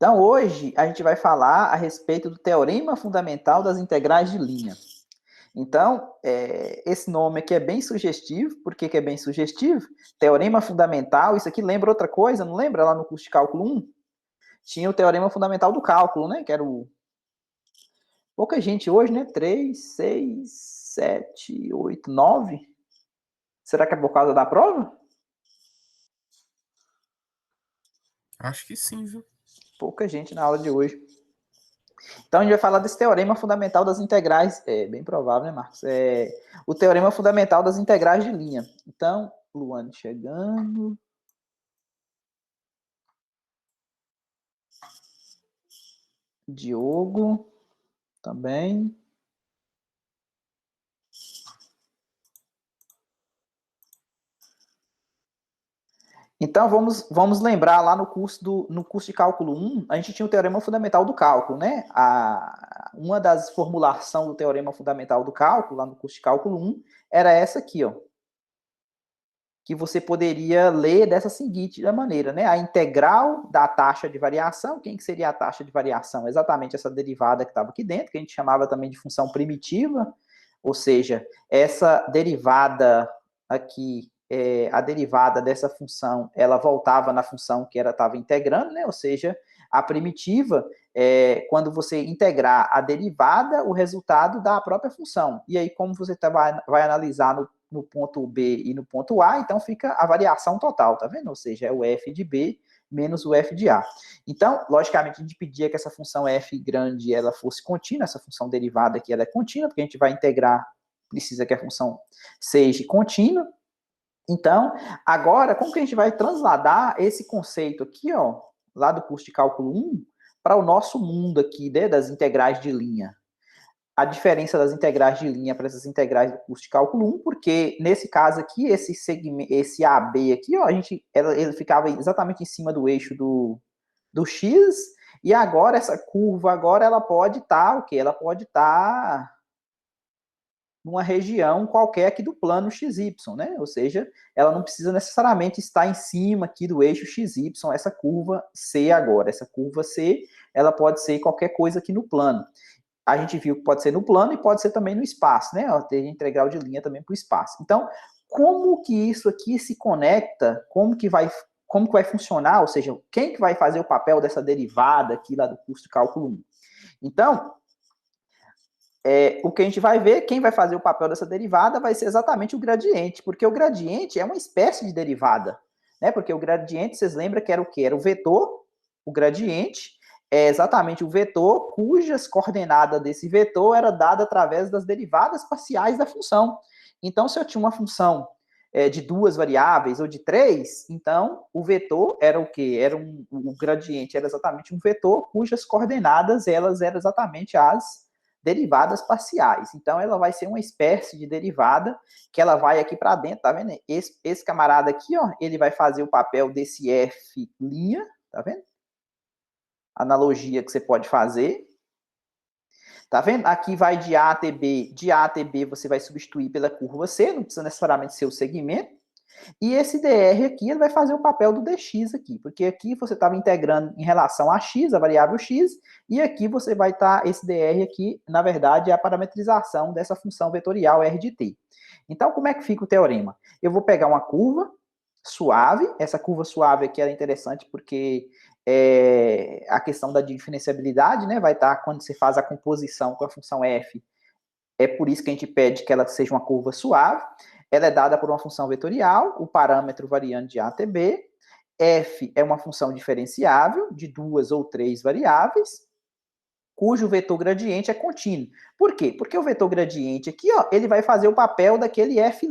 Então, hoje, a gente vai falar a respeito do teorema fundamental das integrais de linha. Então, esse nome aqui é bem sugestivo. Por que é bem sugestivo? Teorema fundamental, isso aqui lembra outra coisa, não lembra? Lá no curso de cálculo 1, tinha o teorema fundamental do cálculo, né? Que era o... Pouca gente hoje, né? 3, 6, 7, 8, 9. Será que é por causa da prova? Acho que sim, viu? Pouca gente na aula de hoje. Então, a gente vai falar desse teorema fundamental das integrais. É bem provável, né, Marcos? O teorema fundamental das integrais de linha. Então, Luane chegando. Diogo também. Então, vamos lembrar lá no curso de cálculo 1, a gente tinha o teorema fundamental do cálculo, né? Uma das formulações do teorema fundamental do cálculo, lá no curso de cálculo 1, era essa aqui, ó. Que você poderia ler dessa seguinte maneira, né? A integral da taxa de variação. Quem que seria a taxa de variação? Exatamente essa derivada que estava aqui dentro, que a gente chamava também de função primitiva, ou seja, essa derivada aqui, a derivada dessa função, ela voltava na função que ela estava integrando, né? Ou seja, a primitiva, quando você integrar a derivada, o resultado da própria função. E aí, como você vai analisar no ponto B e no ponto A, então fica a variação total, tá vendo? Ou seja, é o f de B menos o f de A. Então, logicamente, a gente pedia que essa função f grande ela fosse contínua, essa função derivada aqui ela é contínua, porque a gente vai integrar, precisa que a função seja contínua. Então, agora, como que a gente vai transladar esse conceito aqui, ó, lá do curso de cálculo 1, para o nosso mundo aqui, né, das integrais de linha? A diferença das integrais de linha para essas integrais do curso de cálculo 1, porque nesse caso aqui, esse segmento, esse AB aqui, ó, ele ficava exatamente em cima do eixo do X, e agora essa curva, agora ela pode estar, o quê? Ela pode estar numa região qualquer aqui do plano XY, né? Ou seja, ela não precisa necessariamente estar em cima aqui do eixo XY, essa curva C agora. Essa curva C, ela pode ser qualquer coisa aqui no plano. A gente viu que pode ser no plano e pode ser também no espaço, né? Tem integral de linha também para o espaço. Então, como que isso aqui se conecta? Como que vai funcionar? Ou seja, quem que vai fazer o papel dessa derivada aqui lá do curso de cálculo 1? Então, o que a gente vai ver, quem vai fazer o papel dessa derivada vai ser exatamente o gradiente, porque o gradiente é uma espécie de derivada, né? Porque o gradiente, vocês lembram que era o quê? Era o vetor, o gradiente, é exatamente o vetor cujas coordenadas desse vetor era dada através das derivadas parciais da função. Então, se eu tinha uma função de duas variáveis ou de três, então o vetor era o quê? O gradiente era exatamente um vetor cujas coordenadas elas eram exatamente as derivadas parciais. Então, ela vai ser uma espécie de derivada que ela vai aqui para dentro, tá vendo? Esse camarada aqui, ó, ele vai fazer o papel desse f', tá vendo? Analogia que você pode fazer. Tá vendo? Aqui vai de A até B. De A até B você vai substituir pela curva C, não precisa necessariamente ser o segmento. E esse dr aqui, ele vai fazer o papel do dx aqui, porque aqui você estava integrando em relação a x, a variável x, e aqui você vai estar, esse dr aqui, na verdade, é a parametrização dessa função vetorial r de t. Então, como é que fica o teorema? Eu vou pegar uma curva suave, essa curva suave aqui é interessante porque a questão da diferenciabilidade, né, vai estar quando você faz a composição com a função f, é por isso que a gente pede que ela seja uma curva suave. Ela é dada por uma função vetorial, o parâmetro variando de A até B. F é uma função diferenciável de duas ou três variáveis, cujo vetor gradiente é contínuo. Por quê? Porque o vetor gradiente aqui, ó, ele vai fazer o papel daquele F',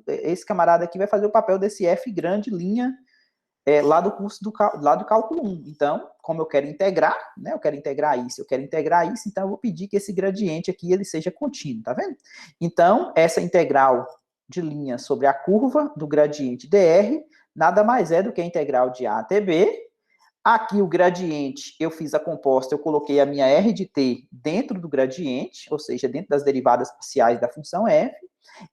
esse camarada aqui vai fazer o papel desse F grande linha lá do curso lá do cálculo 1. Então, como eu quero integrar, né? Eu quero integrar isso, então eu vou pedir que esse gradiente aqui ele seja contínuo, tá vendo? Então, essa integral de linha sobre a curva do gradiente dr nada mais é do que a integral de A até B. Aqui o gradiente, eu fiz a composta, eu coloquei a minha r de t dentro do gradiente, ou seja, dentro das derivadas parciais da função f.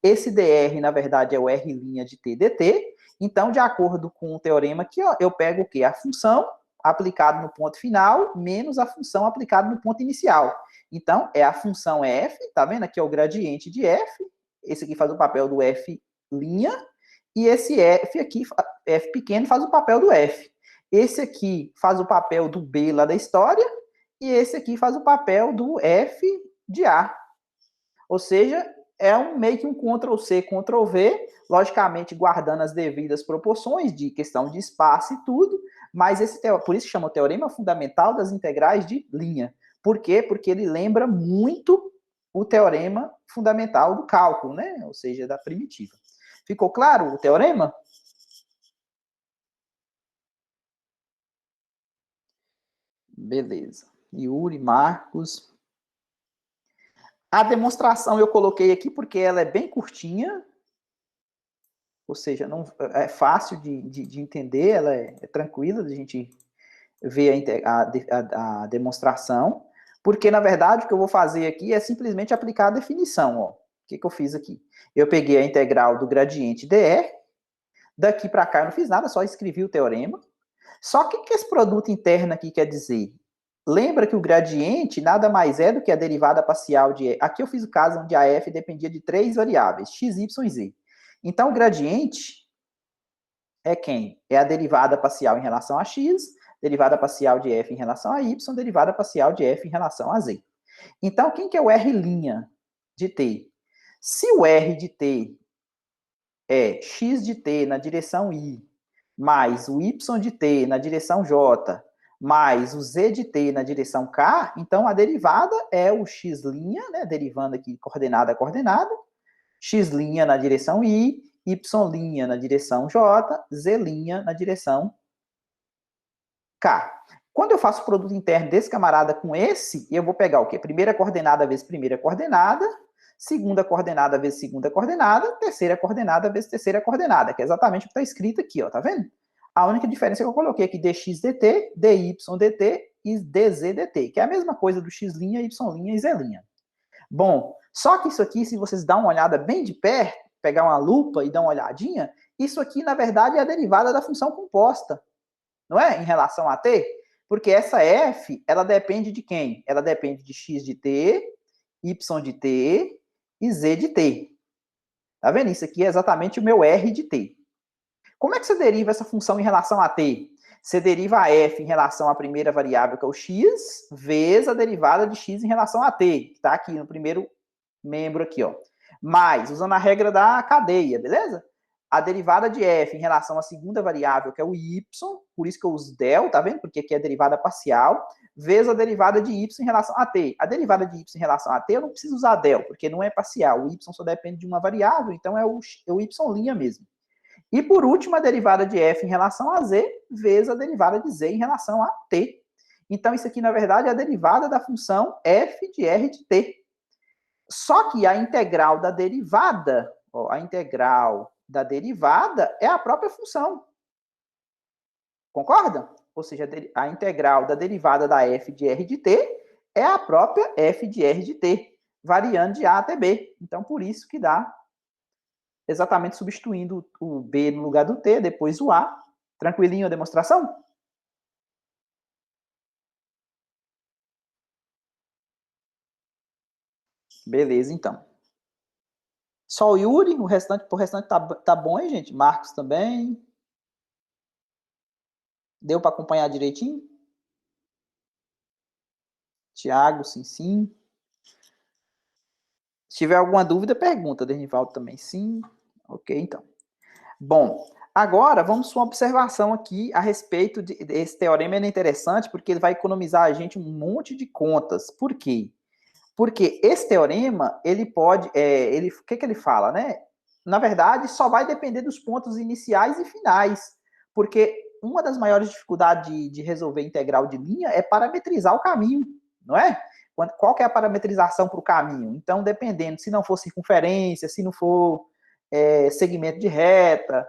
Esse dr, na verdade, é o r' de t dt. Então, de acordo com o teorema aqui, ó, eu pego o quê? A função, aplicado no ponto final menos a função aplicada no ponto inicial. Então, é a função f, tá vendo? Aqui é o gradiente de f, esse aqui faz o papel do f', e esse f aqui, f pequeno, faz o papel do f. Esse aqui faz o papel do b lá da história, e esse aqui faz o papel do f de a. Ou seja, é meio que um Ctrl+C, Ctrl+V, logicamente guardando as devidas proporções de questão de espaço e tudo, mas por isso chama o teorema fundamental das integrais de linha. Por quê? Porque ele lembra muito o teorema fundamental do cálculo, né? Ou seja, da primitiva. Ficou claro o teorema? Beleza. Yuri, Marcos. A demonstração eu coloquei aqui porque ela é bem curtinha, ou seja, não, é fácil de entender, ela é tranquila de a gente ver a demonstração, porque, na verdade, o que eu vou fazer aqui é simplesmente aplicar a definição. Ó. O que eu fiz aqui? Eu peguei a integral do gradiente dr, daqui para cá eu não fiz nada, só escrevi o teorema. Só que o que esse produto interno aqui quer dizer? Lembra que o gradiente nada mais é do que a derivada parcial de... Aqui eu fiz o caso onde a f dependia de 3 variáveis, x, y e z. Então, o gradiente é quem? É a derivada parcial em relação a x, derivada parcial de f em relação a y, derivada parcial de f em relação a z. Então, quem que é o r' de t? Se o r de t é x de t na direção i, mais o y de t na direção j, mais o z de t na direção k, então a derivada é o x', né, derivando aqui coordenada a coordenada, x' na direção i, y' na direção j, z' na direção k. Quando eu faço o produto interno desse camarada com esse, eu vou pegar o quê? Primeira coordenada vezes primeira coordenada, segunda coordenada vezes segunda coordenada, terceira coordenada vezes terceira coordenada, que é exatamente o que está escrito aqui, ó, tá vendo? A única diferença é que eu coloquei aqui dx dt, dy dt e dz dt, que é a mesma coisa do x', y' e z'. Bom, só que isso aqui, se vocês dão uma olhada bem de perto, pegar uma lupa e dar uma olhadinha, isso aqui, na verdade, é a derivada da função composta, não é? Em relação a t, porque essa f, ela depende de quem? Ela depende de x de t, y de t e z de t. Tá vendo? Isso aqui é exatamente o meu r de t. Como é que você deriva essa função em relação a t? Você deriva a f em relação à primeira variável, que é o x, vezes a derivada de x em relação a t, que está aqui no primeiro membro aqui, ó. Mais, usando a regra da cadeia, beleza? A derivada de f em relação à segunda variável, que é o y, por isso que eu uso del, tá vendo? Porque aqui é a derivada parcial, vezes a derivada de y em relação a t. A derivada de y em relação a t, eu não preciso usar del, porque não é parcial. O y só depende de uma variável, então é o y' mesmo. E, por último, a derivada de f em relação a z, vezes a derivada de z em relação a t. Então, isso aqui, na verdade, é a derivada da função f de r de t. Só que a integral da derivada, ó, a integral da derivada é a própria função. Concorda? Ou seja, a integral da derivada da f de r de t é a própria f de r de t, variando de a até b. Então, por isso que dá exatamente substituindo o b no lugar do t, depois o a. Tranquilinho a demonstração? Beleza, então. Só o Yuri, o restante tá bom, hein, gente? Marcos também. Deu para acompanhar direitinho? Tiago, sim, sim. Se tiver alguma dúvida, pergunta. Denivaldo também, sim. Ok, então. Bom, agora vamos para uma observação aqui a respeito desse teorema. Ele é interessante porque ele vai economizar a gente um monte de contas. Por quê? Porque esse teorema, ele pode... o que ele fala, né? Na verdade, só vai depender dos pontos iniciais e finais. Porque uma das maiores dificuldades de resolver integral de linha é parametrizar o caminho, não é? Qual que é a parametrização para o caminho? Então, dependendo, se não for circunferência, se não for segmento de reta,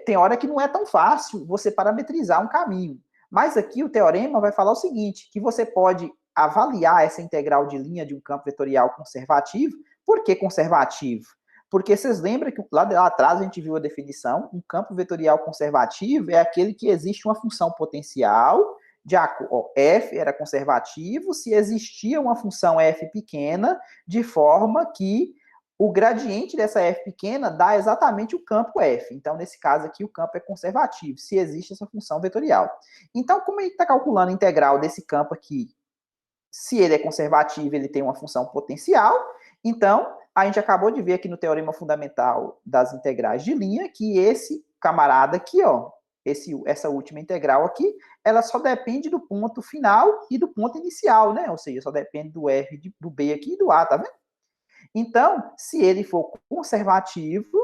tem hora que não é tão fácil você parametrizar um caminho. Mas aqui o teorema vai falar o seguinte, que você pode avaliar essa integral de linha de um campo vetorial conservativo. Por que conservativo? Porque vocês lembram que lá atrás a gente viu a definição, um campo vetorial conservativo é aquele que existe uma função potencial, f era conservativo se existia uma função f pequena, de forma que o gradiente dessa f pequena dá exatamente o campo f. Então, nesse caso aqui, o campo é conservativo, se existe essa função vetorial. Então, como a gente está calculando a integral desse campo aqui, se ele é conservativo, ele tem uma função potencial, então, a gente acabou de ver aqui no teorema fundamental das integrais de linha que esse camarada aqui, ó, essa última integral aqui, ela só depende do ponto final e do ponto inicial, né? Ou seja, só depende do f, do b aqui e do a, tá vendo? Então, se ele for conservativo,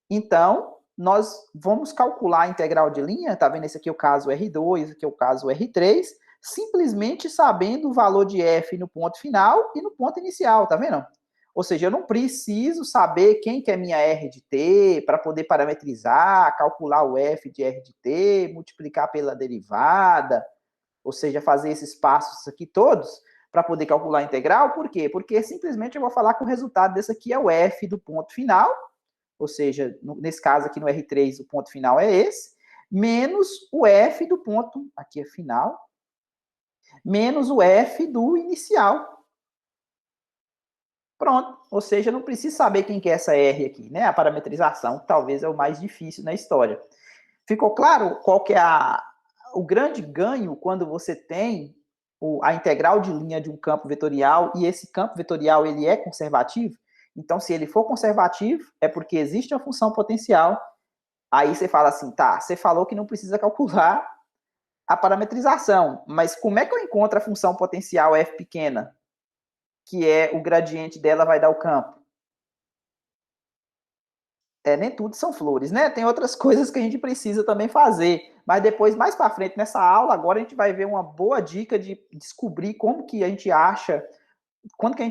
então nós vamos calcular a integral de linha, tá vendo? Esse aqui é o caso R2, esse aqui é o caso R3, simplesmente sabendo o valor de f no ponto final e no ponto inicial, tá vendo? Ou seja, eu não preciso saber quem que é minha R de t para poder parametrizar, calcular o f de R de t, multiplicar pela derivada, ou seja, fazer esses passos aqui todos para poder calcular a integral. Por quê? Porque simplesmente eu vou falar que o resultado desse aqui é o f do ponto final, ou seja, nesse caso aqui no R3 o ponto final é esse, menos o f do ponto, aqui é final, menos o f do inicial. Pronto. Ou seja, eu não preciso saber quem que é essa R aqui, né? A parametrização, que talvez é o mais difícil na história. Ficou claro qual que é o grande ganho quando você tem a integral de linha de um campo vetorial e esse campo vetorial ele é conservativo? Então, se ele for conservativo, é porque existe uma função potencial. Aí você fala assim, tá, você falou que não precisa calcular a parametrização, mas como é que eu encontro a função potencial f pequena, que é o gradiente dela vai dar o campo? Nem tudo são flores, né? Tem outras coisas que a gente precisa também fazer. Mas depois, mais para frente, nessa aula, agora a gente vai ver uma boa dica de descobrir como que a gente acha, como que a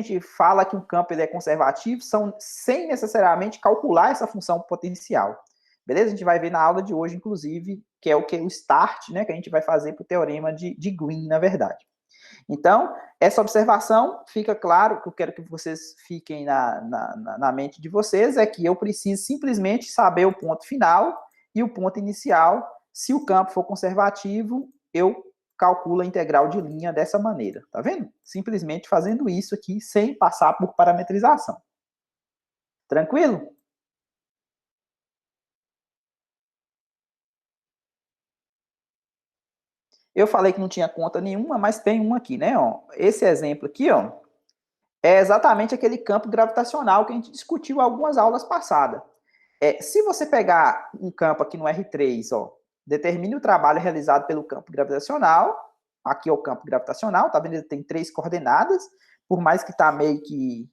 gente fala que um campo ele é conservativo, sem necessariamente calcular essa função potencial. Beleza? A gente vai ver na aula de hoje, inclusive, que é o start, né? Que a gente vai fazer para o teorema de Green, na verdade. Então, essa observação, fica claro, que eu quero que vocês fiquem na mente de vocês, é que eu preciso simplesmente saber o ponto final e o ponto inicial. Se o campo for conservativo, eu calculo a integral de linha dessa maneira, tá vendo? Simplesmente fazendo isso aqui, sem passar por parametrização. Tranquilo? Eu falei que não tinha conta nenhuma, mas tem uma aqui, né? Ó, esse exemplo aqui, ó, é exatamente aquele campo gravitacional que a gente discutiu algumas aulas passadas. Se você pegar um campo aqui no R3, ó, determine o trabalho realizado pelo campo gravitacional. Aqui é o campo gravitacional, tá vendo? Ele tem 3 coordenadas, por mais que tá meio que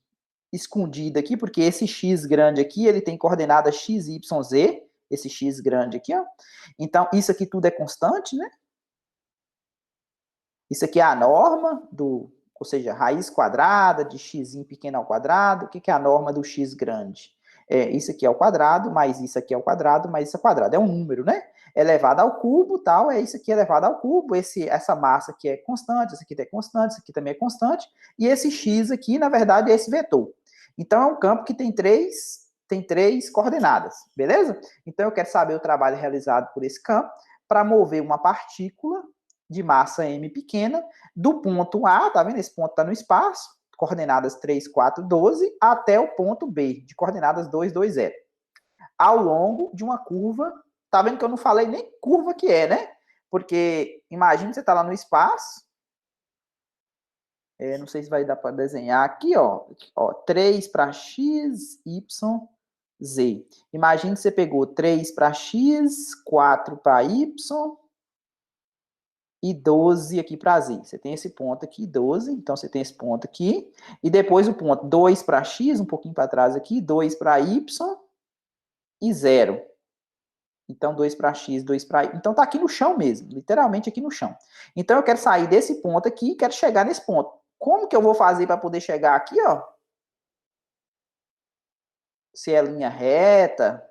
escondido aqui, porque esse X grande aqui, ele tem coordenada X, Y, Z, esse X grande aqui, ó. Então, isso aqui tudo é constante, né? Isso aqui é a norma ou seja, raiz quadrada de x pequeno ao quadrado. O que é a norma do x grande? Isso aqui é ao quadrado, mais isso aqui é ao quadrado, mais isso é ao quadrado. É um número, né? Elevado ao cubo, tal, isso aqui é elevado ao cubo, essa massa aqui é constante, isso aqui é constante, isso aqui também é constante, e esse x aqui, na verdade, é esse vetor. Então, é um campo que tem três coordenadas, beleza? Então, eu quero saber o trabalho realizado por esse campo para mover uma partícula de massa m pequena, do ponto A, tá vendo? Esse ponto está no espaço, coordenadas 3, 4, 12, até o ponto B, de coordenadas 2, 2, 0. Ao longo de uma curva, tá vendo que eu não falei nem curva que é, né? Porque imagina que você está lá no espaço, não sei se vai dar para desenhar aqui, ó 3 para x, y, z. Imagina que você pegou 3 para x, 4 para y, e 12 aqui para z. Você tem esse ponto aqui, 12, então você tem esse ponto aqui, e depois o ponto 2 para x, um pouquinho para trás aqui, 2 para y e 0. Então, 2 para x, 2 para y. Então, tá aqui no chão mesmo, literalmente aqui no chão. Então, eu quero sair desse ponto aqui e quero chegar nesse ponto. Como que eu vou fazer para poder chegar aqui, ó? Se é linha reta,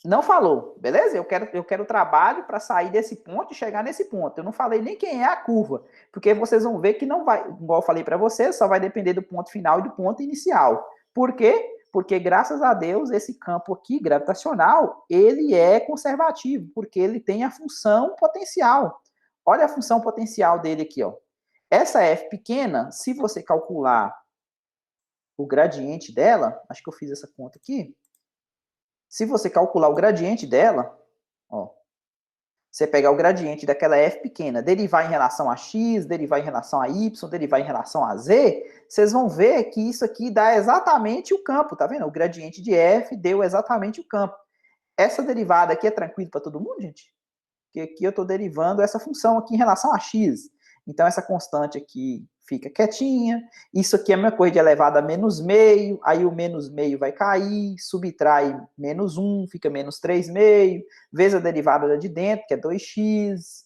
não falou, beleza? Eu quero trabalho para sair desse ponto e chegar nesse ponto. Eu não falei nem quem é a curva, porque vocês vão ver que não vai, igual eu falei para vocês, só vai depender do ponto final e do ponto inicial. Por quê? Porque, graças a Deus, esse campo aqui, gravitacional, ele é conservativo, porque ele tem a função potencial. Olha a função potencial dele aqui, ó. Essa F pequena, se você calcular o gradiente dela, acho que eu fiz essa conta aqui, se você calcular o gradiente dela, ó, você pegar o gradiente daquela f pequena, derivar em relação a x, derivar em relação a y, derivar em relação a z, vocês vão ver que isso aqui dá exatamente o campo, tá vendo? O gradiente de f deu exatamente o campo. Essa derivada aqui é tranquilo para todo mundo, gente? Porque aqui eu estou derivando essa função aqui em relação a x. Então, essa constante aqui fica quietinha. Isso aqui é a mesma coisa de elevado a menos meio. Aí o menos meio vai cair, subtrai menos 1, fica menos 3 meio. Vezes a derivada de dentro, que é 2x.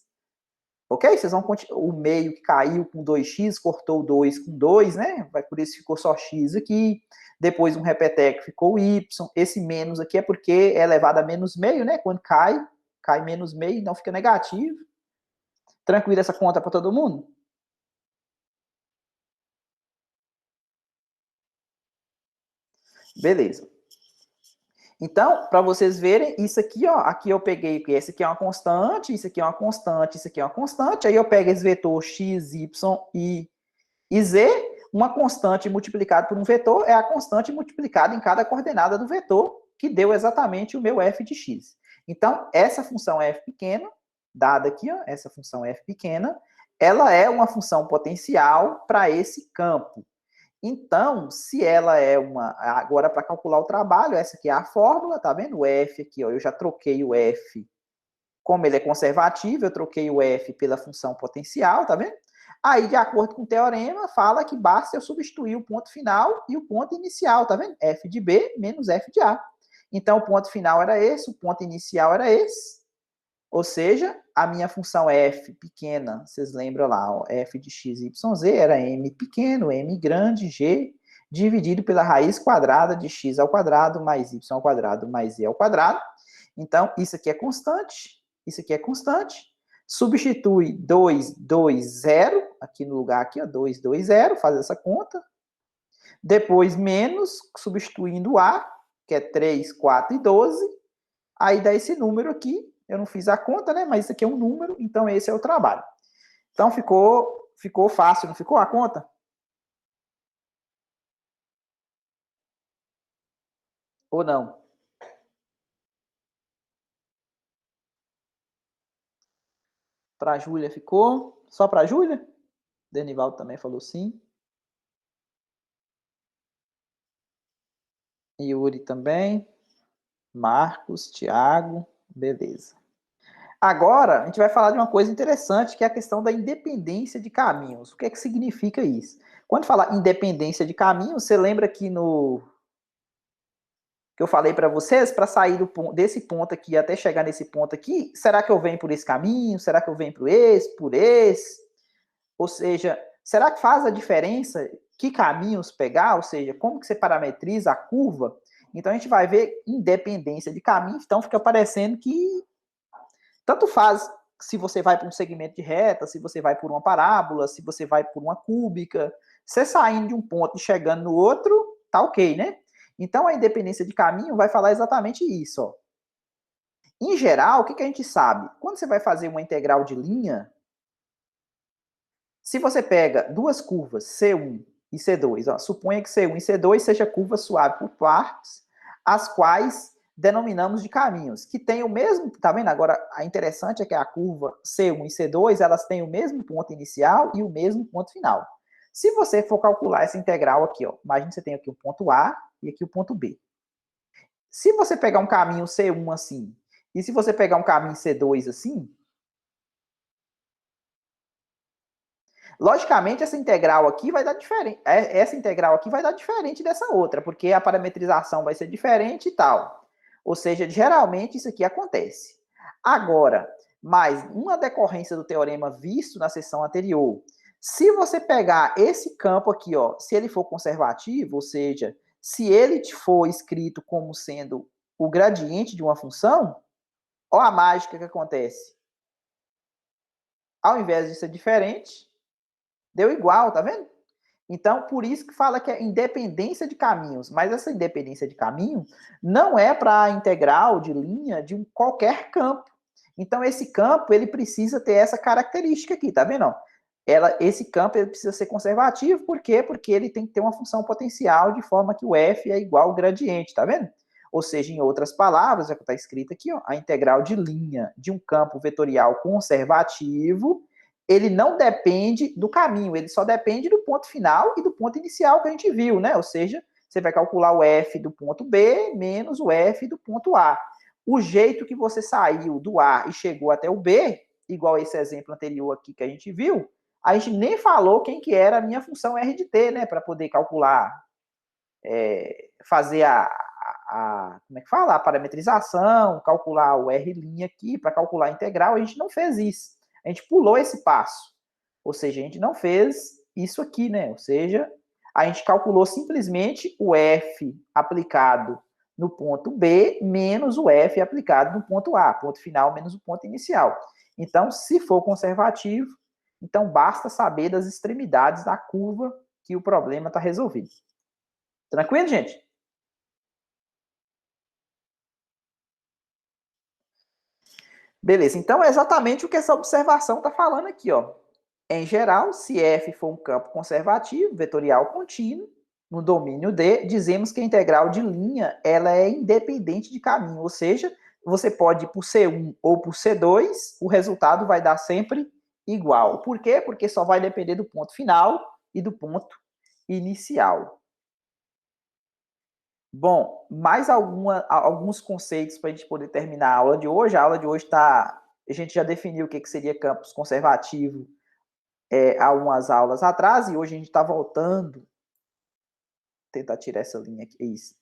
Ok? Vocês vão continuar. O meio que caiu com 2x, cortou o 2 com 2, né? Por isso ficou só x aqui. Depois um repeteco ficou y. Esse menos aqui é porque é elevado a menos meio, né? Quando cai menos meio, então fica negativo. Tranquilo essa conta para todo mundo? Beleza. Então, para vocês verem, isso aqui, ó, aqui eu peguei, que esse aqui é uma constante, isso aqui é uma constante, isso aqui é uma constante, aí eu pego esse vetor x, y e z, uma constante multiplicada por um vetor é a constante multiplicada em cada coordenada do vetor, que deu exatamente o meu f de x. Então, essa função f pequena, dada aqui, ó, essa função f pequena, ela é uma função potencial para esse campo. Então, se ela é uma... Agora, para calcular o trabalho, essa aqui é a fórmula, tá vendo? O f aqui, ó, eu já troquei o f, como ele é conservativo, eu troquei o f pela função potencial, tá vendo? Aí, de acordo com o teorema, fala que basta eu substituir o ponto final e o ponto inicial, tá vendo? F de B menos F de A. Então, o ponto final era esse, o ponto inicial era esse. Ou seja, a minha função f pequena, vocês lembram lá, ó, f de x, y, z, era m pequeno, m grande, g, dividido pela raiz quadrada de x ao quadrado, mais y ao quadrado, mais z ao quadrado. Então, isso aqui é constante, isso aqui é constante. Substitui 2, 2, 0, aqui no lugar aqui, ó, 2, 2, 0, faz essa conta. Depois, menos, substituindo A, que é 3, 4 e 12. Aí dá esse número aqui. Eu não fiz a conta, né? Mas isso aqui é um número, então esse é o trabalho. Então ficou fácil, não ficou a conta? Ou não? Para a Júlia ficou? Só para a Júlia? Denivaldo também falou sim. Yuri também. Marcos, Thiago, beleza. Agora, a gente vai falar de uma coisa interessante, que é a questão da independência de caminhos. O que é que significa isso? Quando fala independência de caminhos, você lembra que no que eu falei para vocês, para sair desse ponto aqui até chegar nesse ponto aqui, será que eu venho por esse caminho? Será que eu venho por esse? Ou seja, será que faz a diferença que caminhos pegar? Ou seja, como que você parametriza a curva? Então a gente vai ver independência de caminho, então fica parecendo que tanto faz se você vai por um segmento de reta, se você vai por uma parábola, se você vai por uma cúbica, você saindo de um ponto e chegando no outro, tá ok, né? Então a independência de caminho vai falar exatamente isso, ó. Em geral, o que, que a gente sabe? Quando você vai fazer uma integral de linha, se você pega duas curvas, C1 e C2, ó, suponha que C1 e C2 seja curva suave por partes, as quais denominamos de caminhos, que tem o mesmo, tá vendo? Agora, a interessante é que a curva C1 e C2, elas têm o mesmo ponto inicial e o mesmo ponto final. Se você for calcular essa integral aqui, ó, imagina que você tem aqui o ponto A e aqui o ponto B. Se você pegar um caminho C1 assim, e se você pegar um caminho C2 assim, logicamente, essa integral aqui vai dar diferente. Essa integral aqui vai dar diferente dessa outra, porque a parametrização vai ser diferente e tal. Ou seja, geralmente isso aqui acontece. Agora, mais uma decorrência do teorema visto na sessão anterior. Se você pegar esse campo aqui, ó, se ele for conservativo, ou seja, se ele for escrito como sendo o gradiente de uma função, ó a mágica que acontece. Ao invés de ser diferente, deu igual, tá vendo? Então, por isso que fala que é independência de caminhos. Mas essa independência de caminho não é para a integral de linha de qualquer campo. Então, esse campo, ele precisa ter essa característica aqui, tá vendo? Esse campo ele precisa ser conservativo, por quê? Porque ele tem que ter uma função potencial de forma que o f é igual ao gradiente, tá vendo? Ou seja, em outras palavras, é o que está escrito aqui, ó, a integral de linha de um campo vetorial conservativo, ele não depende do caminho, ele só depende do ponto final e do ponto inicial que a gente viu, né? Ou seja, você vai calcular o f do ponto B menos o f do ponto A. O jeito que você saiu do A e chegou até o B, igual esse exemplo anterior aqui que a gente viu, a gente nem falou quem que era a minha função R de T, né? Para poder calcular, fazer como é que fala? A parametrização, calcular o R' aqui, para calcular a integral, a gente não fez isso. A gente pulou esse passo. Ou seja, a gente não fez isso aqui, né? Ou seja, a gente calculou simplesmente o F aplicado no ponto B menos o F aplicado no ponto A, ponto final menos o ponto inicial. Então, se for conservativo, então basta saber das extremidades da curva que o problema está resolvido. Tranquilo, gente? Beleza, então é exatamente o que essa observação está falando aqui, ó. Em geral, se F for um campo conservativo, vetorial contínuo, no domínio D, dizemos que a integral de linha ela é independente de caminho, ou seja, você pode ir por C1 ou por C2, o resultado vai dar sempre igual. Por quê? Porque só vai depender do ponto final e do ponto inicial. Bom, mais alguns conceitos para a gente poder terminar a aula de hoje. A aula de hoje está... A gente já definiu o que seria campus conservativo há umas aulas atrás, e hoje a gente está voltando. Tentar tirar essa linha aqui. É isso.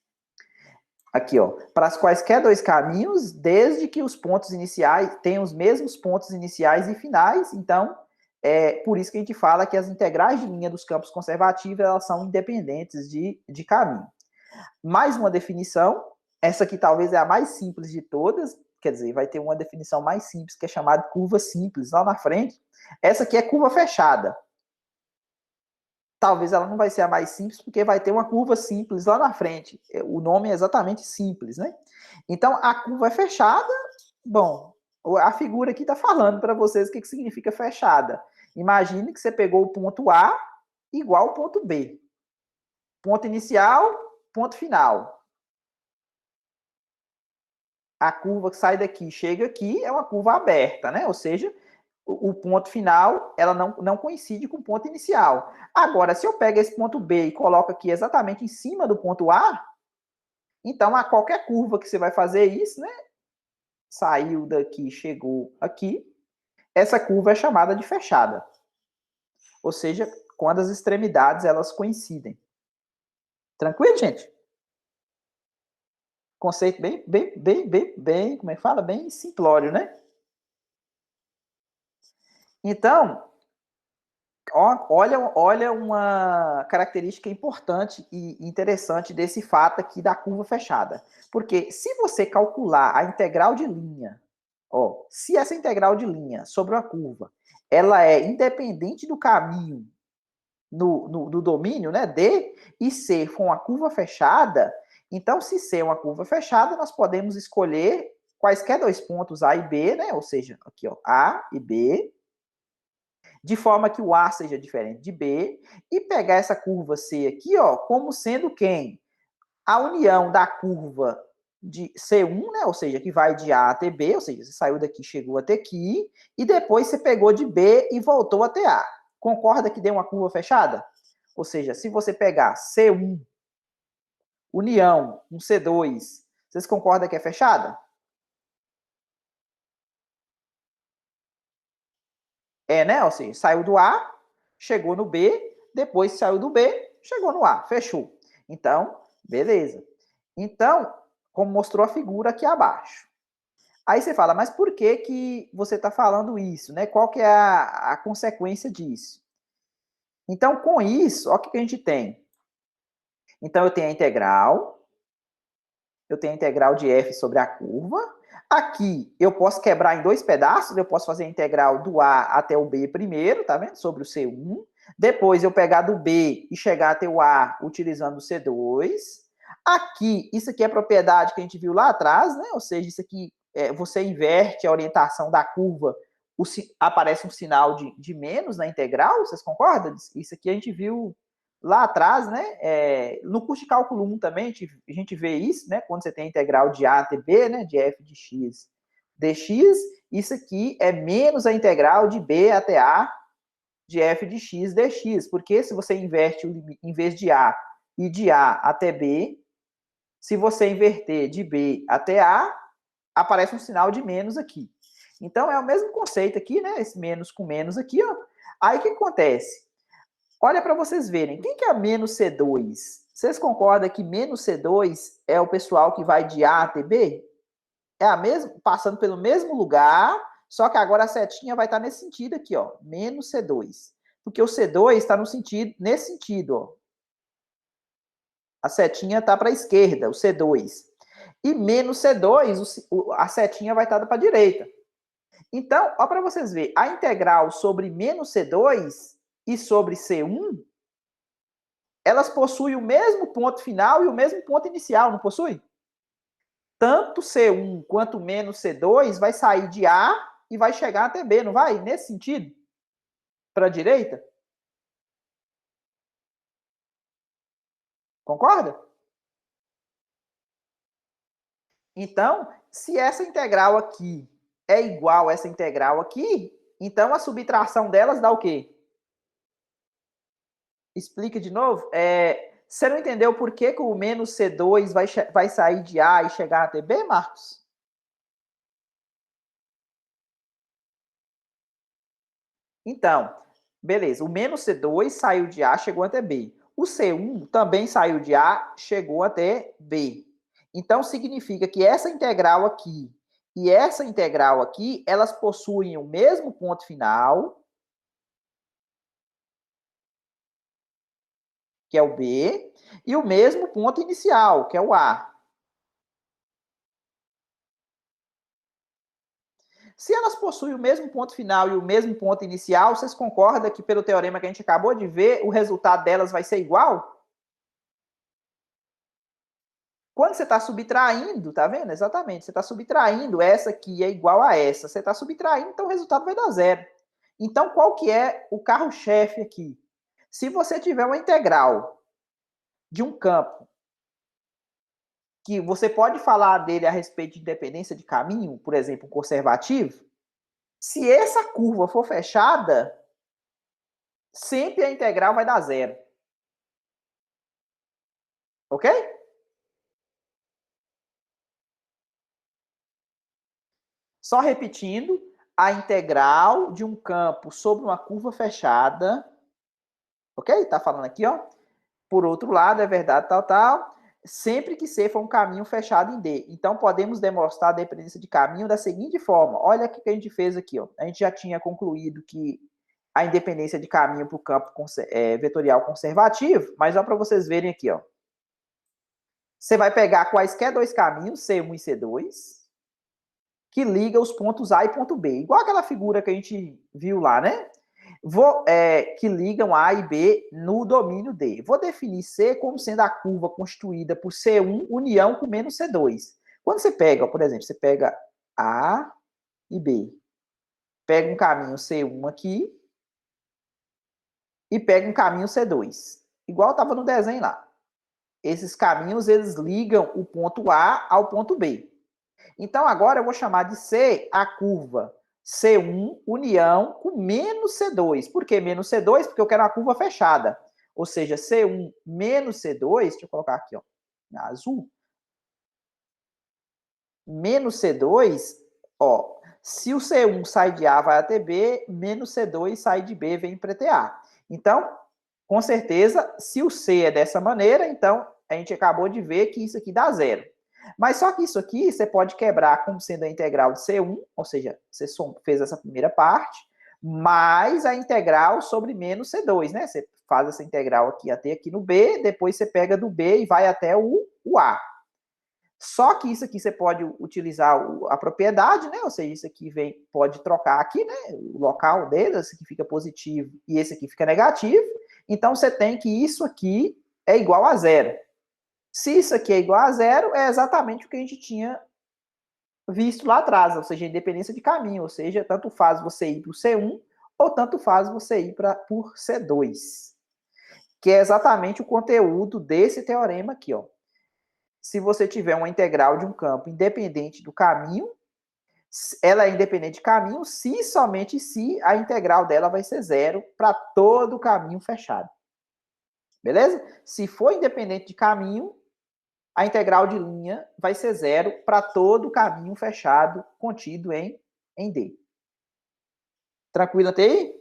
Aqui, ó. Para as quaisquer dois caminhos, desde que os pontos iniciais tenham os mesmos pontos iniciais e finais. Então, por isso que a gente fala que as integrais de linha dos campos conservativos elas são independentes de caminho. Mais uma definição, essa aqui talvez é a mais simples de todas, quer dizer, vai ter uma definição mais simples, que é chamada de curva simples, lá na frente. Essa aqui é curva fechada. Talvez ela não vai ser a mais simples, porque vai ter uma curva simples lá na frente. O nome é exatamente simples, né? Então, a curva é fechada, bom, a figura aqui está falando para vocês o que significa fechada. Imagine que você pegou o ponto A igual ao ponto B. Ponto inicial, ponto final. A curva que sai daqui chega aqui é uma curva aberta, né? Ou seja, o ponto final ela não coincide com o ponto inicial. Agora, se eu pego esse ponto B e coloco aqui exatamente em cima do ponto A, então a qualquer curva que você vai fazer isso, né? Saiu daqui, chegou aqui, essa curva é chamada de fechada. Ou seja, quando as extremidades elas coincidem. Tranquilo, gente? Conceito bem, como é que fala? Bem simplório, né? Então, olha uma característica importante e interessante desse fato aqui da curva fechada. Porque se você calcular a integral de linha, se essa integral de linha sobre uma curva, ela é independente do caminho no domínio, né, D, e C for uma curva fechada, então se C é uma curva fechada, nós podemos escolher quaisquer dois pontos A e B, né, ou seja, aqui, ó, A e B, de forma que o A seja diferente de B, e pegar essa curva C aqui, ó, como sendo quem? A união da curva de C1, né, ou seja, que vai de A até B, ou seja, você saiu daqui, chegou até aqui, e depois você pegou de B e voltou até A. Concorda que deu uma curva fechada? Ou seja, se você pegar C1, união, um C2, vocês concordam que é fechada? Né? Ou seja, saiu do A, chegou no B, depois saiu do B, chegou no A, fechou. Então, beleza. Então, como mostrou a figura aqui abaixo. Aí você fala, mas por que que você está falando isso? Né? Qual que é a consequência disso? Então, com isso, olha o que a gente tem. Então, eu tenho a integral de f sobre a curva. Aqui, eu posso quebrar em dois pedaços, eu posso fazer a integral do A até o B primeiro, tá vendo? Sobre o C1. Depois eu pegar do B e chegar até o A utilizando o C2. Aqui, isso aqui é propriedade que a gente viu lá atrás, né? Ou seja, isso aqui, você inverte a orientação da curva, aparece um sinal de menos na integral, vocês concordam? Isso aqui a gente viu lá atrás, né? No curso de cálculo 1 também, a gente vê isso, né? Quando você tem a integral de A até B, né? De f de x dx, isso aqui é menos a integral de B até A de f de x dx, porque se você inverte em vez de A e de A até B, se você inverter de B até A, aparece um sinal de menos aqui. Então, é o mesmo conceito aqui, né? Esse menos com menos aqui, ó. Aí, o que acontece? Olha para vocês verem. Quem que é menos C2? Vocês concordam que menos C2 é o pessoal que vai de A até B? É a mesma, passando pelo mesmo lugar, só que agora a setinha vai estar nesse sentido aqui, ó. Menos C2. Porque o C2 está no sentido, nesse sentido, ó. A setinha está para a esquerda, o C2. E menos C2, a setinha vai estar para a direita. Então, ó, para vocês verem, a integral sobre menos C2 e sobre C1, elas possuem o mesmo ponto final e o mesmo ponto inicial, não possui? Tanto C1 quanto menos C2 vai sair de A e vai chegar até B, não vai? Nesse sentido? Para a direita? Concorda? Então, se essa integral aqui é igual a essa integral aqui, então a subtração delas dá o quê? Explica de novo. Você não entendeu por que o menos C2 vai sair de A e chegar até B, Marcos? Então, beleza. O menos C2 saiu de A, chegou até B. O C1 também saiu de A, chegou até B. Então, significa que essa integral aqui e essa integral aqui, elas possuem o mesmo ponto final, que é o B, e o mesmo ponto inicial, que é o A. Se elas possuem o mesmo ponto final e o mesmo ponto inicial, vocês concordam que, pelo teorema que a gente acabou de ver, o resultado delas vai ser igual? Quando você está subtraindo, tá vendo? Exatamente, você está subtraindo, essa aqui é igual a essa. Você está subtraindo, então o resultado vai dar zero. Então, qual que é o carro-chefe aqui? Se você tiver uma integral de um campo que você pode falar dele a respeito de independência de caminho, por exemplo, um conservativo, se essa curva for fechada, sempre a integral vai dar zero. Ok? Só repetindo, a integral de um campo sobre uma curva fechada, ok? Tá falando aqui, ó. Por outro lado, é verdade, tal, sempre que C for um caminho fechado em D. Então, podemos demonstrar a dependência de caminho da seguinte forma. Olha o que a gente fez aqui, ó. A gente já tinha concluído que a independência de caminho para o campo vetorial conservativo, mas só para vocês verem aqui, ó. Você vai pegar quaisquer dois caminhos, C1 e C2, que liga os pontos A e ponto B. Igual aquela figura que a gente viu lá, né? Que ligam A e B no domínio D. Vou definir C como sendo a curva constituída por C1 união com menos C2. Quando você pega, por exemplo, você pega A e B, pega um caminho C1 aqui e pega um caminho C2. Igual estava no desenho lá. Esses caminhos, eles ligam o ponto A ao ponto B. Então, agora eu vou chamar de C a curva C1 união com menos C2. Por que menos C2? Porque eu quero uma curva fechada. Ou seja, C1 menos C2, deixa eu colocar aqui, ó, na azul. Menos C2, ó, se o C1 sai de A vai até B, menos C2 sai de B vem para A. Então, com certeza, se o C é dessa maneira, então a gente acabou de ver que isso aqui dá zero. Mas só que isso aqui você pode quebrar como sendo a integral de C1, ou seja, você fez essa primeira parte, mais a integral sobre menos C2, né? Você faz essa integral aqui até aqui no B, depois você pega do B e vai até o A. Só que isso aqui você pode utilizar a propriedade, né? Ou seja, isso aqui pode trocar aqui, né? O local dele, esse aqui fica positivo e esse aqui fica negativo. Então você tem que isso aqui é igual a zero. Se isso aqui é igual a zero, é exatamente o que a gente tinha visto lá atrás, ou seja, independência de caminho, ou seja, tanto faz você ir para o C1 ou tanto faz você ir por C2, que é exatamente o conteúdo desse teorema aqui, ó. Se você tiver uma integral de um campo independente do caminho, ela é independente de caminho se e somente se a integral dela vai ser zero para todo o caminho fechado. Beleza? Se for independente de caminho, a integral de linha vai ser zero para todo o caminho fechado contido em D. Tranquilo até aí?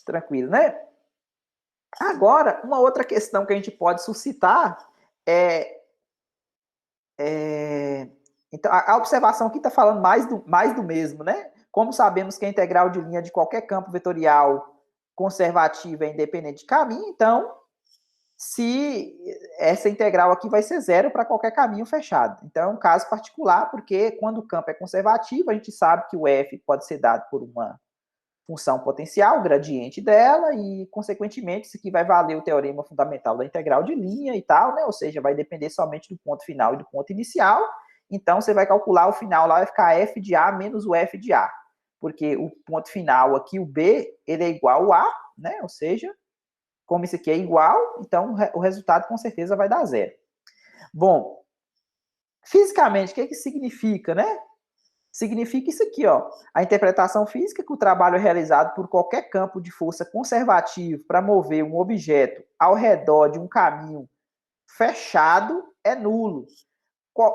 Tranquilo, né? Agora, uma outra questão que a gente pode suscitar então, a observação aqui está falando mais do mesmo, né? Como sabemos que a integral de linha de qualquer campo vetorial conservativo é independente de caminho, então, se essa integral aqui vai ser zero para qualquer caminho fechado. Então, é um caso particular, porque quando o campo é conservativo, a gente sabe que o f pode ser dado por uma função potencial, o gradiente dela, e, consequentemente, isso aqui vai valer o teorema fundamental da integral de linha e tal, né? Ou seja, vai depender somente do ponto final e do ponto inicial. Então, você vai calcular o final lá, vai ficar f de A menos o f de A. Porque o ponto final aqui, o B, ele é igual a, né? Ou seja, como isso aqui é igual, então o resultado com certeza vai dar zero. Bom, fisicamente, o que significa, né? Significa isso aqui, ó. A interpretação física que o trabalho é realizado por qualquer campo de força conservativo para mover um objeto ao redor de um caminho fechado é nulo.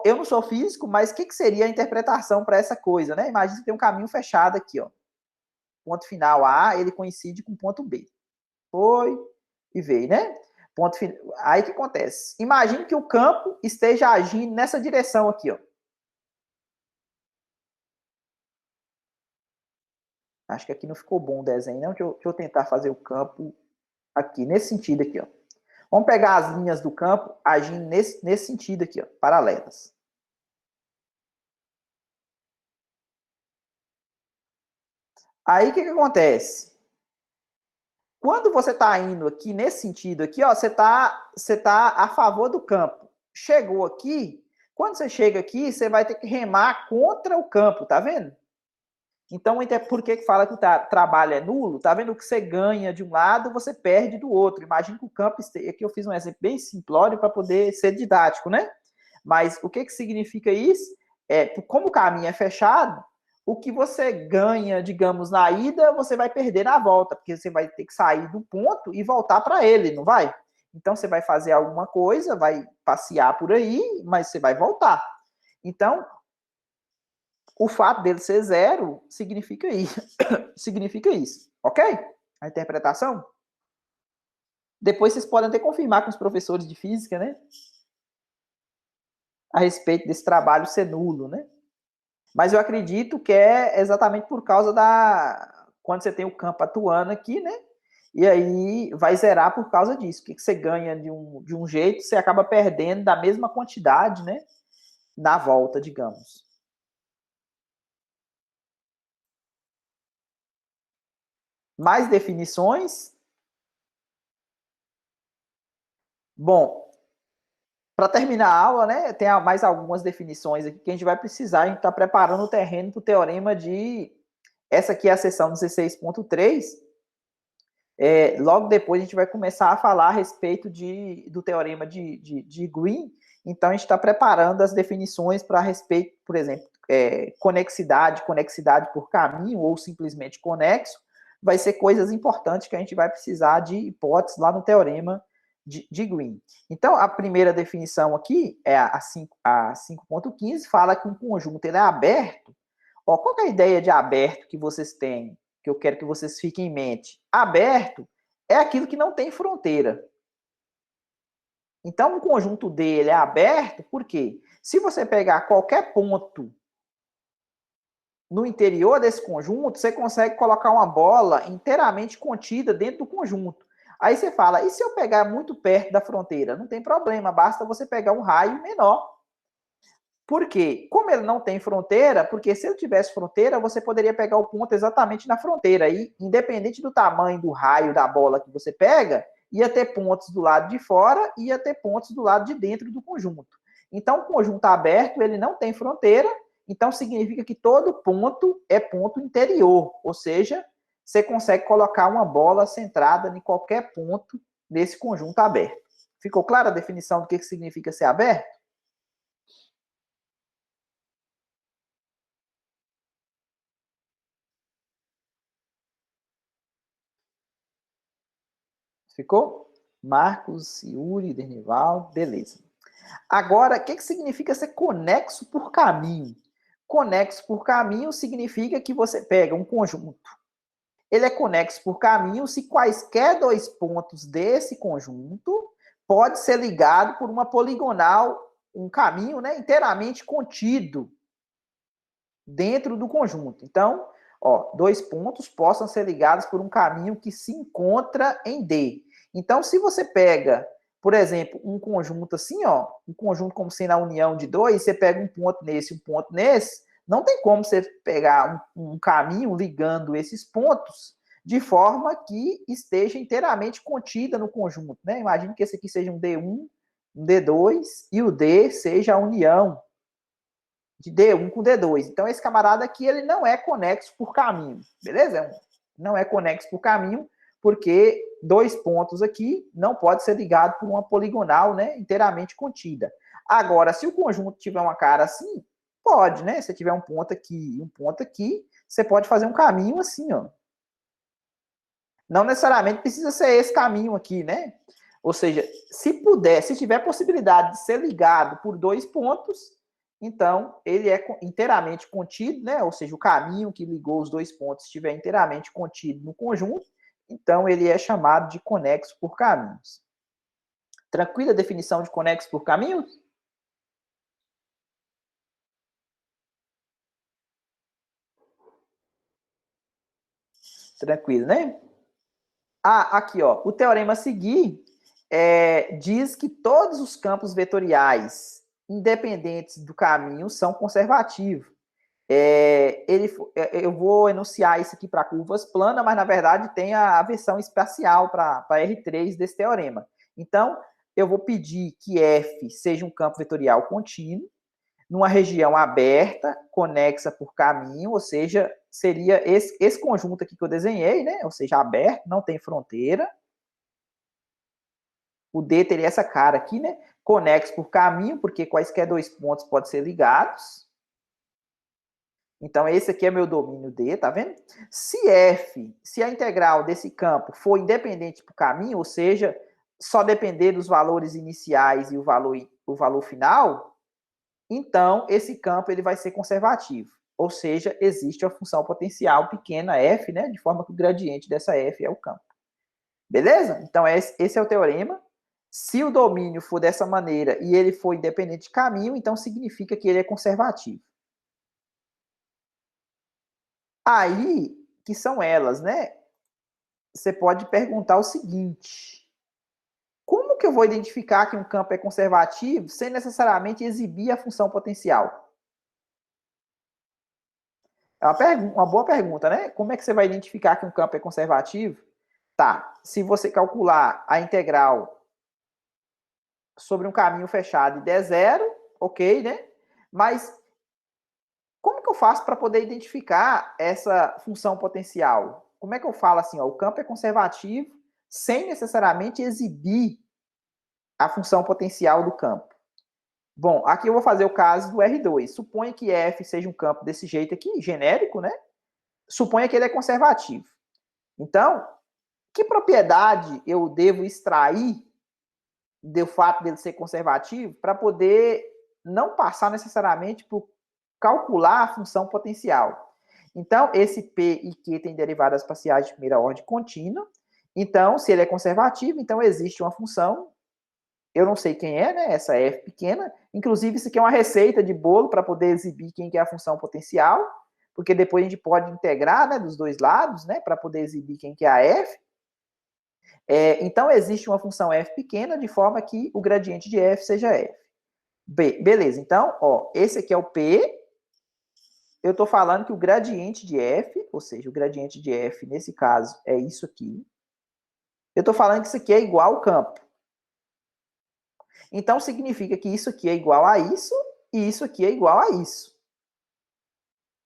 Eu não sou físico, mas o que seria a interpretação para essa coisa, né? Imagina que tem um caminho fechado aqui, ó. Ponto final A, ele coincide com ponto B. Foi e veio, né? Ponto final. Aí o que acontece? Imagine que o campo esteja agindo nessa direção aqui, ó. Acho que aqui não ficou bom o desenho, não. Deixa eu tentar fazer o campo aqui, nesse sentido aqui, ó. Vamos pegar as linhas do campo agindo nesse sentido aqui, ó, paralelas. Aí o que acontece? Quando você está indo aqui nesse sentido aqui, ó, você tá a favor do campo. Chegou aqui, quando você chega aqui, você vai ter que remar contra o campo, tá vendo? Então, por que fala que o trabalho é nulo? Tá vendo que você ganha de um lado, você perde do outro. Imagina que o campo esteja... Aqui eu fiz um exemplo bem simplório para poder ser didático, né? Mas o que significa isso? Como o caminho é fechado, o que você ganha, digamos, na ida, você vai perder na volta, porque você vai ter que sair do ponto e voltar para ele, não vai? Então, você vai fazer alguma coisa, vai passear por aí, mas você vai voltar. Então, o fato dele ser zero significa isso. significa isso, ok? A interpretação? Depois vocês podem até confirmar com os professores de física, né? A respeito desse trabalho ser nulo, né? Mas eu acredito que é exatamente por causa da... Quando você tem o campo atuando aqui, né? E aí vai zerar por causa disso. O que você ganha de um jeito, você acaba perdendo da mesma quantidade, né? Na volta, digamos. Mais definições? Bom, para terminar a aula, né, tem mais algumas definições aqui que a gente vai precisar. A gente está preparando o terreno para o teorema de... Essa aqui é a seção 16.3. Logo depois a gente vai começar a falar a respeito do teorema de Green. Então, a gente está preparando as definições para respeito, por exemplo, conexidade por caminho ou simplesmente conexo. Vai ser coisas importantes que a gente vai precisar de hipóteses lá no teorema de Green. Então, a primeira definição aqui é a 5.15, fala que um conjunto ele é aberto. Ó, qual é a ideia de aberto que vocês têm, que eu quero que vocês fiquem em mente? Aberto é aquilo que não tem fronteira. Então, um conjunto dele é aberto, por quê? Se você pegar qualquer ponto no interior desse conjunto, você consegue colocar uma bola inteiramente contida dentro do conjunto. Aí você fala, e se eu pegar muito perto da fronteira? Não tem problema, basta você pegar um raio menor. Por quê? Como ele não tem fronteira, porque se ele tivesse fronteira, você poderia pegar o ponto exatamente na fronteira. E, independente do tamanho do raio da bola que você pega, ia ter pontos do lado de fora e ia ter pontos do lado de dentro do conjunto. Então, o conjunto aberto, ele não tem fronteira, então significa que todo ponto é ponto interior, ou seja, você consegue colocar uma bola centrada em qualquer ponto nesse conjunto aberto. Ficou clara a definição do que significa ser aberto? Ficou? Marcos, Yuri, Dernival, beleza. Agora, o que significa ser conexo por caminho? Conexo por caminho significa que você pega um conjunto. Ele é conexo por caminho se quaisquer dois pontos desse conjunto pode ser ligado por uma poligonal, um caminho, né, inteiramente contido dentro do conjunto. Então, ó, dois pontos possam ser ligados por um caminho que se encontra em D. Então, se você pega, por exemplo, um conjunto assim, ó, um conjunto como sendo a união de dois, você pega um ponto nesse, um ponto nesse, não tem como você pegar um caminho ligando esses pontos de forma que esteja inteiramente contida no conjunto, né? Imagine que esse aqui seja um D1, um D2 e o D seja a união de D1 com D2. Então, esse camarada aqui, ele não é conexo por caminho, beleza? Não é conexo por caminho, porque dois pontos aqui não pode ser ligado por uma poligonal, né, inteiramente contida. Agora, se o conjunto tiver uma cara assim, pode, né? Se tiver um ponto aqui e um ponto aqui, você pode fazer um caminho assim, ó. Não necessariamente precisa ser esse caminho aqui, né? Ou seja, se puder, se tiver possibilidade de ser ligado por dois pontos, então ele é inteiramente contido, né? Ou seja, o caminho que ligou os dois pontos estiver inteiramente contido no conjunto, então ele é chamado de conexo por caminhos. Tranquila a definição de conexo por caminhos? Tranquilo, né? Ah, aqui, ó. O teorema a seguir diz que todos os campos vetoriais independentes do caminho são conservativos. Eu vou enunciar isso aqui para curvas planas, mas na verdade tem a versão espacial para R3 desse teorema. Então, eu vou pedir que F seja um campo vetorial contínuo, numa região aberta, conexa por caminho, ou seja, seria esse conjunto aqui que eu desenhei, né? Ou seja, aberto, não tem fronteira. O D teria essa cara aqui, né? Conexo por caminho, porque quaisquer dois pontos podem ser ligados. Então, esse aqui é meu domínio D, tá vendo? Se a integral desse campo for independente por caminho, ou seja, só depender dos valores iniciais e o valor final, então esse campo ele vai ser conservativo. Ou seja, existe a função potencial pequena f, né? De forma que o gradiente dessa f é o campo. Beleza? Então, esse é o teorema. Se o domínio for dessa maneira e ele for independente de caminho, então significa que ele é conservativo. Aí, que são elas, né? Você pode perguntar o seguinte: como que eu vou identificar que um campo é conservativo sem necessariamente exibir a função potencial? É uma boa pergunta, né? Como é que você vai identificar que um campo é conservativo? Tá, se você calcular a integral sobre um caminho fechado e der zero, ok, né? Mas como que eu faço para poder identificar essa função potencial? Como é que eu falo assim, ó, o campo é conservativo sem necessariamente exibir a função potencial do campo? Bom, aqui eu vou fazer o caso do R2. Suponha que F seja um campo desse jeito aqui, genérico, né? Suponha que ele é conservativo. Então, que propriedade eu devo extrair do fato dele ser conservativo para poder não passar necessariamente por calcular a função potencial? Então, esse P e Q tem derivadas parciais de primeira ordem contínua. Então, se ele é conservativo, então existe uma função, eu não sei quem é, né? Essa F pequena. Inclusive, isso aqui é uma receita de bolo para poder exibir quem que é a função potencial. porque depois a gente pode integrar, né, dos dois lados, né, para poder exibir quem que é a f. Então, existe uma função f pequena de forma que o gradiente de f seja f. Beleza, então, ó, esse aqui é o P. Eu estou falando que o gradiente de f, ou seja, o gradiente de f, nesse caso, é isso aqui. Eu estou falando que isso aqui é igual ao campo. Então, significa que isso aqui é igual a isso e isso aqui é igual a isso.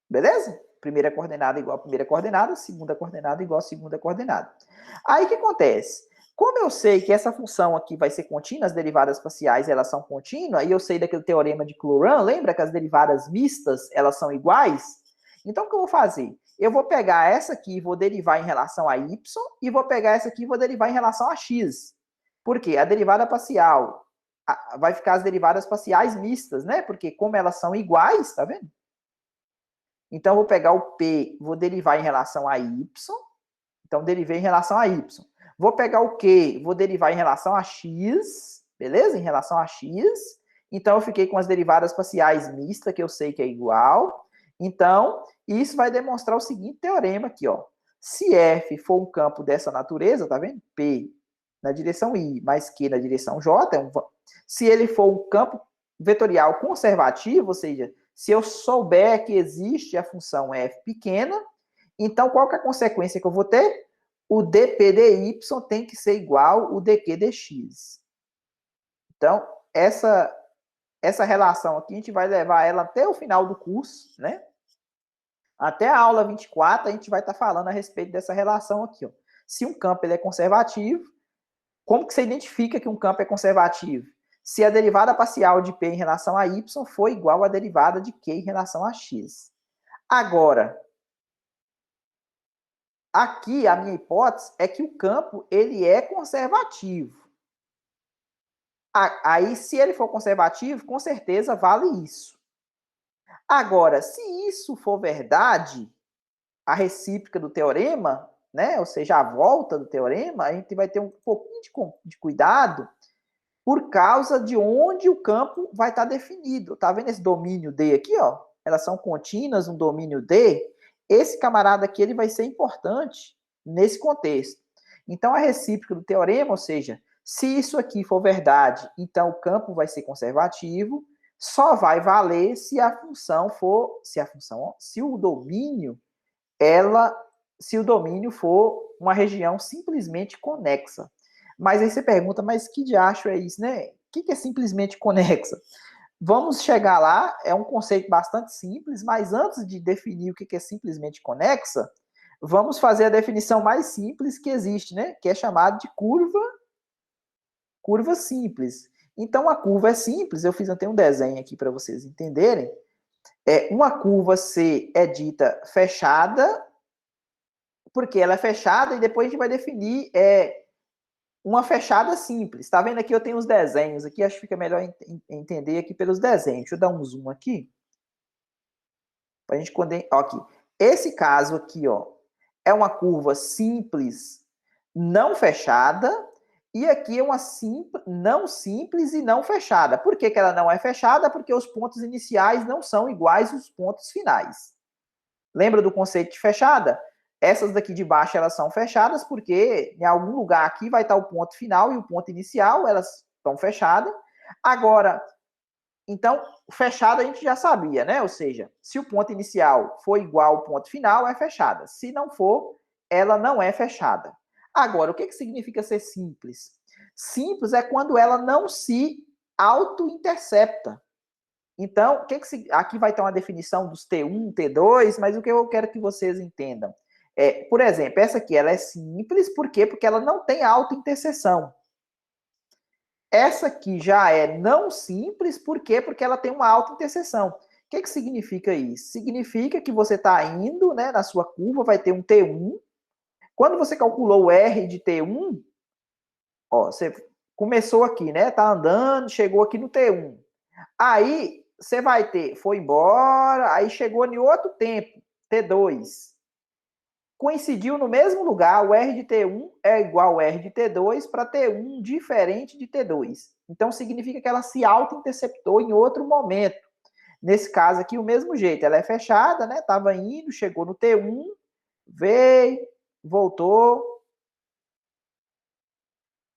Beleza? Primeira coordenada igual a primeira coordenada, segunda coordenada igual a segunda coordenada. Aí, o que acontece? Como eu sei que essa função aqui vai ser contínua, as derivadas parciais elas são contínuas, e eu sei daquele teorema de Clorant, lembra que as derivadas mistas elas são iguais? Então, o que eu vou fazer? Eu vou pegar essa aqui e vou derivar em relação a y, e vou pegar essa aqui e vou derivar em relação a x. Por quê? A derivada parcial vai ficar as derivadas parciais mistas, né? Porque como elas são iguais, tá vendo? Então, eu vou pegar o P, vou derivar em relação a y. Então, derivei em relação a y. Vou pegar o Q, vou derivar em relação a x, beleza? Em relação a x. Então, eu fiquei com as derivadas parciais mistas, que eu sei que é igual. Então, isso vai demonstrar o seguinte teorema aqui, ó. Se F for um campo dessa natureza, tá vendo? P na direção I, mais Q na direção J, se ele for um campo vetorial conservativo, ou seja, se eu souber que existe a função f pequena, então qual que é a consequência que eu vou ter? O dp dy tem que ser igual ao dq dx. Então, essa relação aqui, a gente vai levar ela até o final do curso, né? Até a aula 24, a gente vai estar falando a respeito dessa relação aqui, ó. Se um campo ele é conservativo, como que você identifica que um campo é conservativo? Se a derivada parcial de P em relação a Y for igual à derivada de Q em relação a X. Agora, aqui a minha hipótese é que o campo ele é conservativo. Aí, se ele for conservativo, com certeza vale isso. Agora, se isso for verdade, a recíproca do teorema, né, ou seja, a volta do teorema, a gente vai ter um pouquinho de cuidado por causa de onde o campo vai estar definido. Tá vendo esse domínio D aqui, ó? Elas são contínuas, um domínio D. Esse camarada aqui ele vai ser importante nesse contexto. Então, a recíproca do teorema, ou seja, se isso aqui for verdade, então o campo vai ser conservativo, só vai valer se a função for, se o domínio for uma região simplesmente conexa. Mas aí você pergunta, mas que diacho é isso, né? O que é simplesmente conexa? Vamos chegar lá, é um conceito bastante simples, mas antes de definir o que é simplesmente conexa, vamos fazer a definição mais simples que existe, né? Que é chamada de curva simples. Então, a curva é simples, eu fiz até um desenho aqui para vocês entenderem. Uma curva C é dita fechada, porque ela é fechada, e depois a gente vai definir uma fechada simples. Está vendo aqui? Eu tenho os desenhos aqui, acho que fica melhor entender aqui pelos desenhos. Deixa eu dar um zoom aqui. Para a gente poder. Ó, aqui. Esse caso aqui, ó, é uma curva simples não fechada, e aqui é uma não simples e não fechada. Por que ela não é fechada? Porque os pontos iniciais não são iguais aos pontos finais. Lembra do conceito de fechada? Essas daqui de baixo, elas são fechadas porque em algum lugar aqui vai estar o ponto final e o ponto inicial, elas estão fechadas. Agora, então, fechada a gente já sabia, né? Ou seja, se o ponto inicial for igual ao ponto final, é fechada. Se não for, ela não é fechada. Agora, o que significa ser simples? Simples é quando ela não se auto-intercepta. Então, aqui vai ter uma definição dos T1, T2, mas o que eu quero que vocês entendam por exemplo, essa aqui ela é simples, por quê? Porque ela não tem auto-interseção. Essa aqui já é não simples, por quê? Porque ela tem uma auto-interseção. O que significa isso? Significa que você está indo, né, na sua curva, vai ter um T1. Quando você calculou o R de T1, ó, você começou aqui, né? Tá andando, chegou aqui no T1. Aí você vai ter, foi embora, aí chegou em outro tempo, T2. Coincidiu no mesmo lugar, o R de T1 é igual ao R de T2 para T1 diferente de T2. Então, significa que ela se auto-interceptou em outro momento. Nesse caso aqui, o mesmo jeito, ela é fechada, né? Estava indo, chegou no T1, veio, voltou.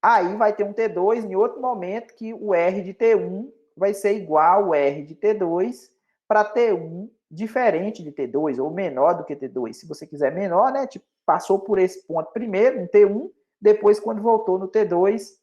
Aí vai ter um T2 em outro momento que o R de T1 vai ser igual ao R de T2 para T1 diferente de T2 ou menor do que T2. Se você quiser menor, né? Tipo, passou por esse ponto primeiro, no T1, depois quando voltou no T2.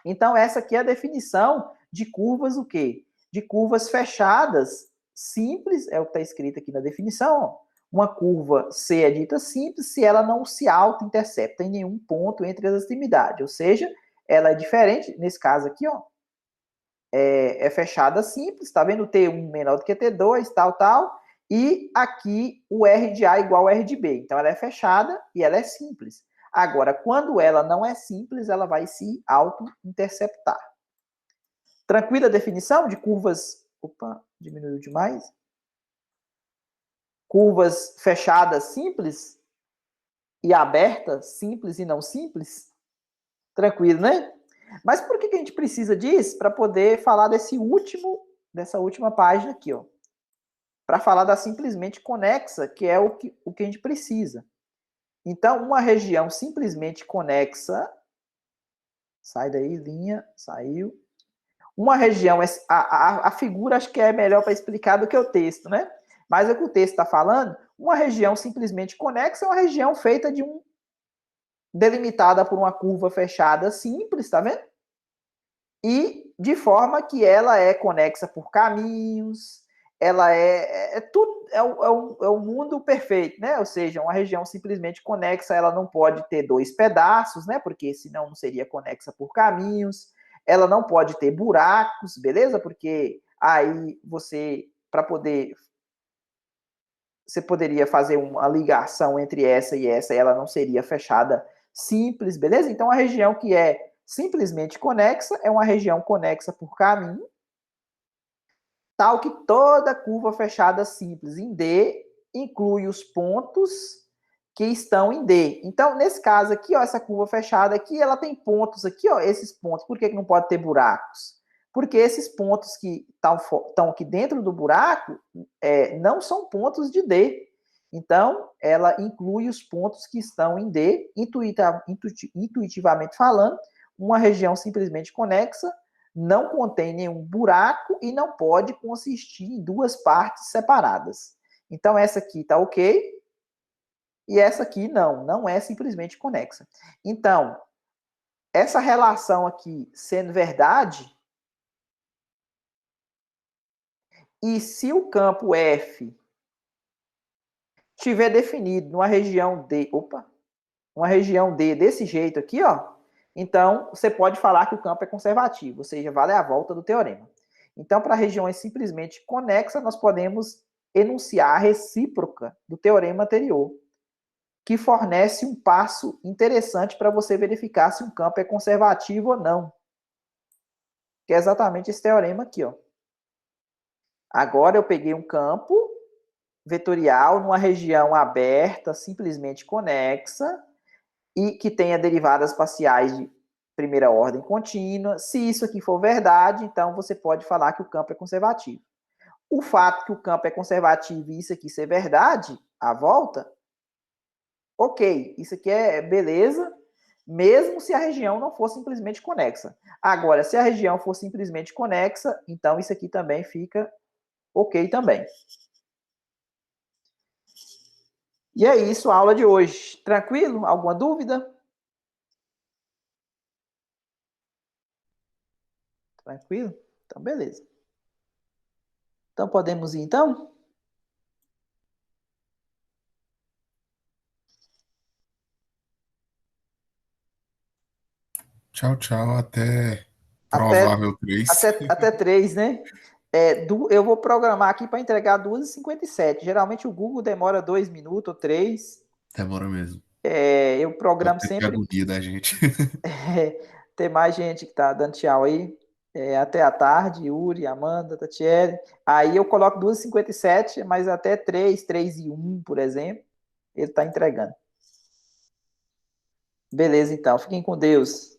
Então, essa aqui é a definição de curvas o quê? De curvas fechadas, simples, é o que está escrito aqui na definição, ó. Uma curva C é dita simples se ela não se auto-intercepta em nenhum ponto entre as extremidades. Ou seja, ela é diferente, nesse caso aqui, ó, é fechada simples, tá vendo? T1 menor do que T2, tal, tal. E aqui o R de A igual ao R de B. Então, ela é fechada e ela é simples. Agora, quando ela não é simples, ela vai se auto-interceptar. Tranquila definição de curvas... Opa, diminuiu demais. Curvas fechadas simples e abertas, simples e não simples. Tranquilo, né? Mas por que a gente precisa disso? Para poder falar dessa última página aqui, ó. Para falar da simplesmente conexa, que é o que a gente precisa. Então, uma região simplesmente conexa, sai daí, linha, saiu. Uma região, a figura acho que é melhor para explicar do que o texto, né? Mas é o que o texto está falando, uma região simplesmente conexa é uma região feita de delimitada por uma curva fechada simples, tá vendo? E de forma que ela é conexa por caminhos, ela tudo, é o mundo perfeito, né? Ou seja, uma região simplesmente conexa, ela não pode ter dois pedaços, né? Porque senão não seria conexa por caminhos. Ela não pode ter buracos, beleza? Porque aí para poder, você poderia fazer uma ligação entre essa e ela não seria fechada simples, beleza? Então, a região que é simplesmente conexa é uma região conexa por caminho, tal que toda curva fechada simples em D inclui os pontos que estão em D. Então, nesse caso aqui, ó, essa curva fechada aqui, ela tem pontos aqui, ó, esses pontos. Por que não pode ter buracos? Porque esses pontos que estão aqui dentro do buraco não são pontos de D. Então, ela inclui os pontos que estão em D, intuitivamente falando, uma região simplesmente conexa, não contém nenhum buraco e não pode consistir em duas partes separadas. Então, essa aqui está ok, e essa aqui não é simplesmente conexa. Então, essa relação aqui sendo verdade, e se o campo F estiver definido numa região D, uma região D desse jeito aqui, ó, então você pode falar que o campo é conservativo, ou seja, vale a volta do teorema. Então, para regiões simplesmente conexas, nós podemos enunciar a recíproca do teorema anterior, que fornece um passo interessante para você verificar se um campo é conservativo ou não. Que é exatamente esse teorema aqui, ó. Agora eu peguei um campo vetorial numa região aberta, simplesmente conexa, e que tenha derivadas parciais de primeira ordem contínua. Se isso aqui for verdade, então você pode falar que o campo é conservativo. O fato que o campo é conservativo e isso aqui ser verdade, a volta, ok, isso aqui é beleza, mesmo se a região não for simplesmente conexa. Agora, se a região for simplesmente conexa, então isso aqui também fica ok também. E é isso, a aula de hoje. Tranquilo? Alguma dúvida? Tranquilo? Então, beleza. Então, podemos ir, então? Tchau, tchau. Até Até, provável 3. até 3, né? Eu vou programar aqui para entregar 2h57. Geralmente o Google demora 2 minutos ou 3. Demora mesmo. Eu programo Até que sempre. agonia da gente. Tem mais gente que tá dando tchau aí. Até a tarde, Yuri, Amanda, Tatiele. Aí eu coloco 2h57, mas até 3h01, por exemplo, ele está entregando. Beleza, então. Fiquem com Deus.